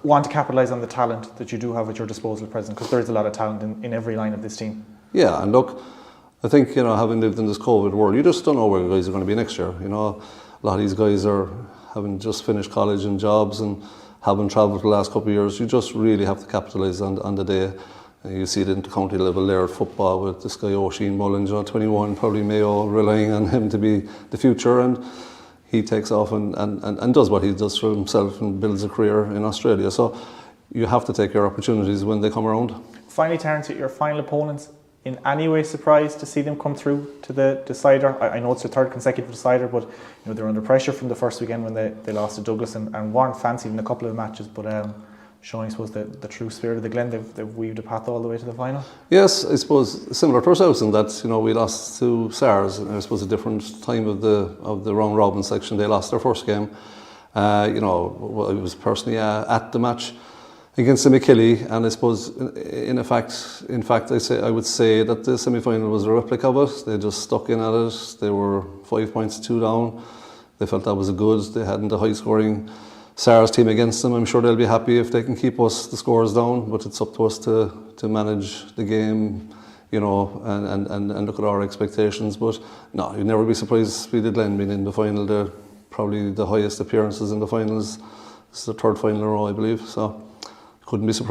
want to capitalise on the talent that you do have at your disposal at present? Because there is a lot of talent in every line of this team. Yeah, and look, I think, having lived in this COVID world, you just don't know where the guys are going to be next year. A lot of these guys are having just finished college and jobs and haven't travelled for the last couple of years. You just really have to capitalise on the day. You see it in the county level there at football with this guy Oisin Mullins, 21, probably Mayo, relying on him to be the future, and he takes off and does what he does for himself and builds a career in Australia. So you have to take your opportunities when they come around. Finally, Terence, your final opponents, in any way surprised to see them come through to the decider? I know it's their third consecutive decider, but they're under pressure from the first weekend when they lost to Douglas and weren't fancied in a couple of matches, but showing, I suppose, the true spirit of the Glen. They've weaved a path all the way to the final. Yes, I suppose similar to ourselves in that we lost to SARS, and I suppose a different time of the round robin section. They lost their first game. I was personally at the match against the McKillie, and I suppose in fact I would say that the semi-final was a replica of it. They just stuck in at it. They were 5 points to 2 down. They felt that was a good. They hadn't a high scoring SARS team against them. I'm sure they'll be happy if they can keep the scores down, but it's up to us to manage the game, and look at our expectations. But no, you'd never be surprised to see the Glen being in the final. They're probably the highest appearances in the finals. It's the third final in a row, I believe, so couldn't be surprised.